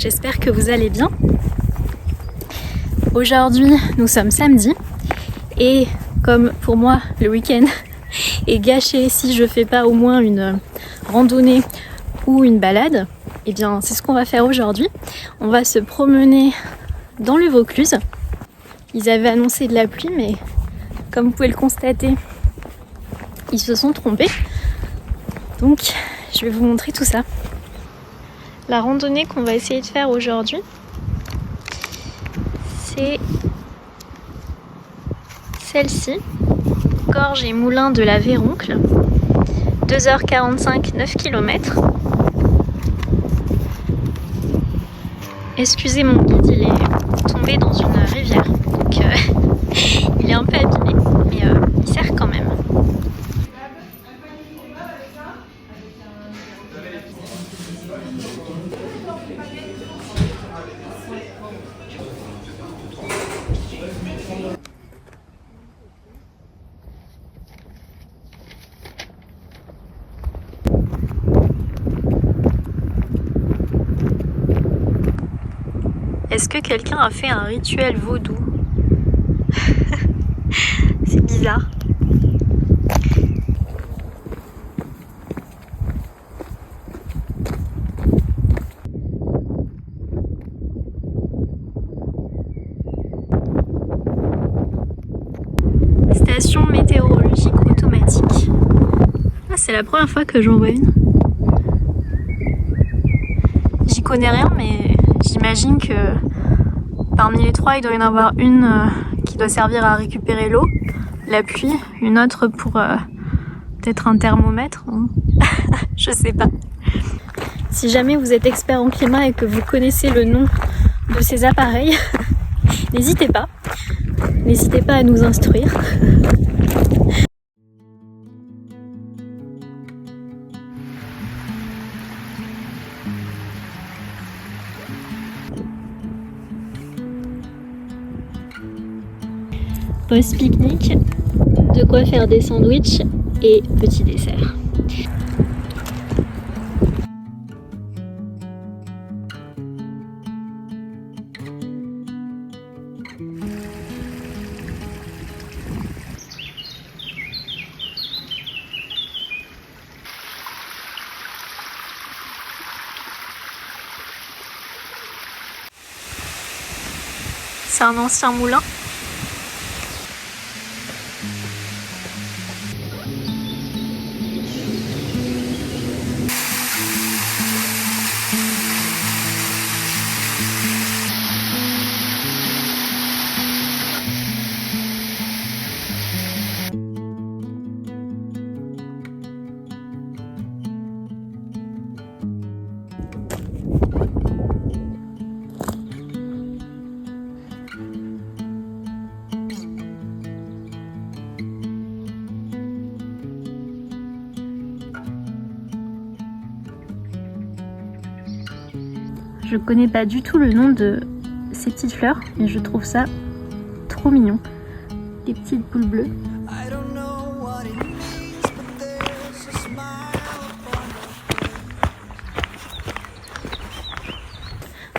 j'espère que vous allez bien. Aujourd'hui, nous sommes samedi et comme pour moi le week-end est gâché si je fais pas au moins une randonnée ou une balade, et bien c'est ce qu'on va faire aujourd'hui. On va se promener dans le Vaucluse. Ils avaient annoncé de la pluie, mais comme vous pouvez le constater, ils se sont trompés. Donc je vais vous montrer tout ça. La randonnée qu'on va essayer de faire aujourd'hui, c'est celle-ci, Gorge et Moulin de la Véroncle, 2h45, 9 km. Excusez mon guide, il est tombé dans une rivière, donc il est un peu abîmé, mais il sert quand même. Est-ce que quelqu'un a fait un rituel vaudou? C'est bizarre. Station météorologique automatique. Ah, c'est la première fois que j'en vois une. J'y connais rien, mais j'imagine que parmi les trois, il doit y en avoir une qui doit servir à récupérer l'eau, la pluie, une autre pour peut-être un thermomètre. Je sais pas. Si jamais vous êtes expert en climat et que vous connaissez le nom de ces appareils, n'hésitez pas. N'hésitez pas à nous instruire. Pause pique-nique, de quoi faire des sandwichs et petit dessert. C'est un ancien moulin. Je connais pas du tout le nom de ces petites fleurs, mais je trouve ça trop mignon. Des petites boules bleues.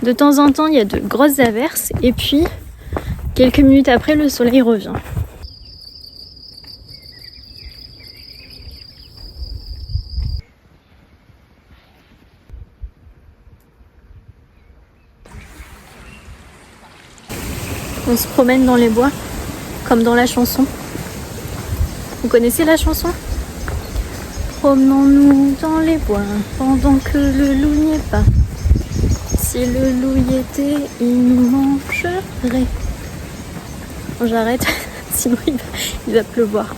De temps en temps, il y a de grosses averses et puis quelques minutes après, le soleil revient. On se promène dans les bois, comme dans la chanson. Vous connaissez la chanson? Promenons-nous dans les bois, pendant que le loup n'y est pas. Si le loup y était, il nous mangerait. Bon, j'arrête, sinon il va pleuvoir.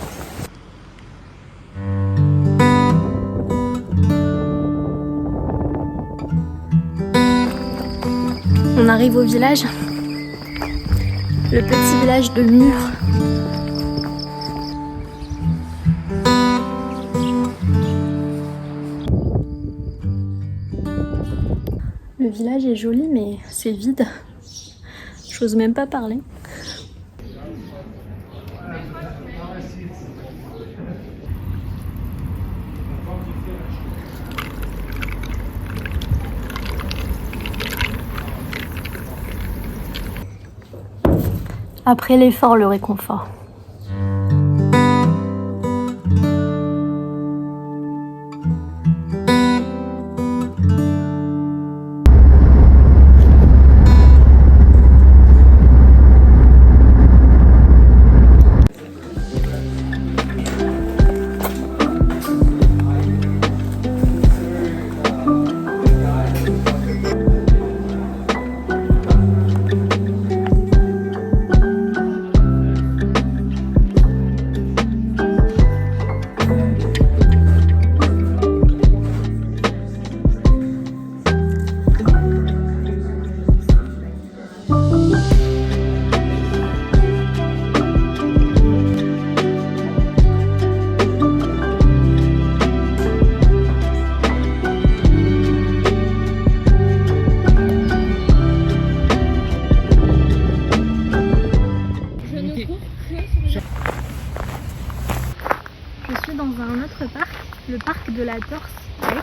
On arrive au village. Le petit village de Mur. Le village est joli, mais c'est vide. J'ose même pas parler. Après l'effort, le réconfort. Je suis dans un autre parc, le parc de la Torse à Aix.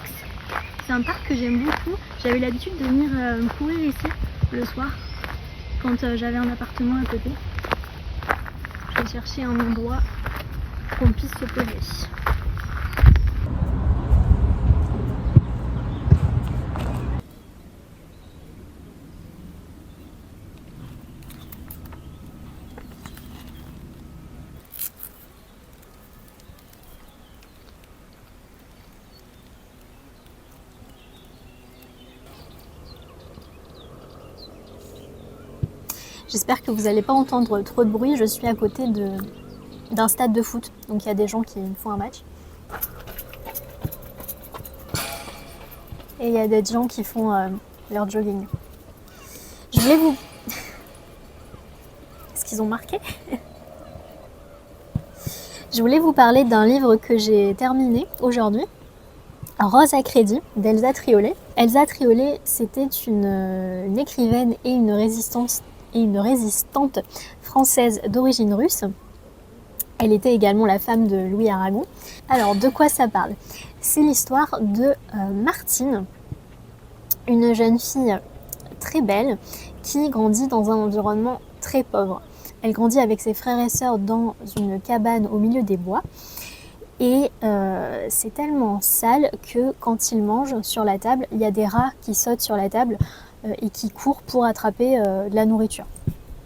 C'est un parc que j'aime beaucoup. J'avais l'habitude de venir courir ici le soir quand j'avais un appartement à côté. Je vais chercher un endroit qu'on puisse se poser. J'espère que vous n'allez pas entendre trop de bruit. Je suis à côté d'un stade de foot. Donc il y a des gens qui font un match. Et il y a des gens qui font leur jogging. Je voulais vous... Est-ce qu'ils ont marqué? Je voulais vous parler d'un livre que j'ai terminé aujourd'hui. Rose à crédit d'Elsa Triolet. Elsa Triolet, c'était une écrivaine et une résistante française d'origine russe. Elle était également la femme de Louis Aragon. Alors, de quoi ça parle? C'est l'histoire de Martine, une jeune fille très belle qui grandit dans un environnement très pauvre. Elle grandit avec ses frères et sœurs dans une cabane au milieu des bois. Et c'est tellement sale que quand ils mangent sur la table, il y a des rats qui sautent sur la table et qui courent pour attraper de la nourriture.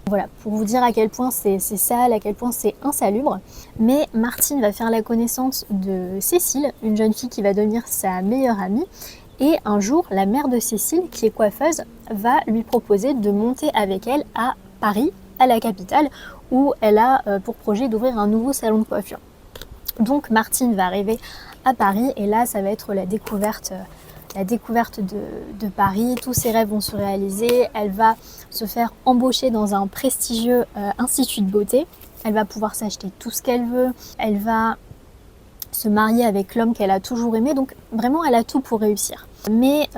Voilà, pour vous dire à quel point c'est sale, à quel point c'est insalubre. Mais Martine va faire la connaissance de Cécile, une jeune fille qui va devenir sa meilleure amie. Et un jour, la mère de Cécile, qui est coiffeuse, va lui proposer de monter avec elle à Paris, à la capitale, où elle a pour projet d'ouvrir un nouveau salon de coiffure. Donc Martine va arriver à Paris et là, ça va être la découverte de Paris. Tous ses rêves vont se réaliser. Elle va se faire embaucher dans un prestigieux institut de beauté. Elle va pouvoir s'acheter tout ce qu'elle veut. Elle va se marier avec l'homme qu'elle a toujours aimé. Donc vraiment, elle a tout pour réussir. Mais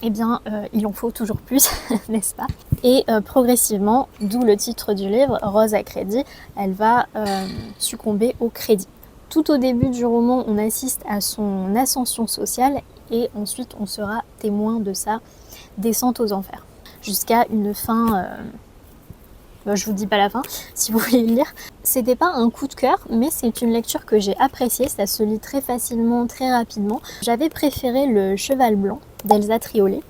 il en faut toujours plus, n'est-ce pas? Et progressivement, d'où le titre du livre, Rose à crédit, elle va succomber au crédit. Tout au début du roman, on assiste à son ascension sociale et ensuite on sera témoin de sa descente aux enfers. Jusqu'à une fin... je vous dis pas la fin, si vous voulez le lire. C'était pas un coup de cœur, mais c'est une lecture que j'ai appréciée, ça se lit très facilement, très rapidement. J'avais préféré Le Cheval Blanc d'Elsa Triolet.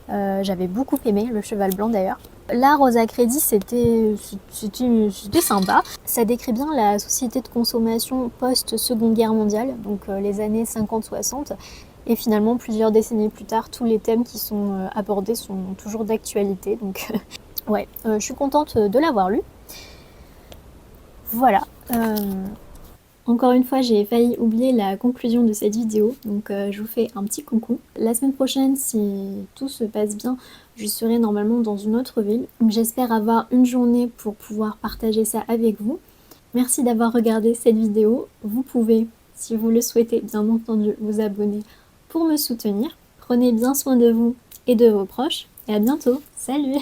J'avais beaucoup aimé Le Cheval Blanc d'ailleurs. Là, Rose à crédit, c'était sympa. Ça décrit bien la société de consommation post-Seconde Guerre mondiale, donc les années 50-60. Et finalement, plusieurs décennies plus tard, tous les thèmes qui sont abordés sont toujours d'actualité. Donc ouais, je suis contente de l'avoir lu. Voilà. Encore une fois, j'ai failli oublier la conclusion de cette vidéo, donc je vous fais un petit coucou. La semaine prochaine, si tout se passe bien, je serai normalement dans une autre ville. J'espère avoir une journée pour pouvoir partager ça avec vous. Merci d'avoir regardé cette vidéo. Vous pouvez, si vous le souhaitez, bien entendu, vous abonner pour me soutenir. Prenez bien soin de vous et de vos proches. Et à bientôt. Salut!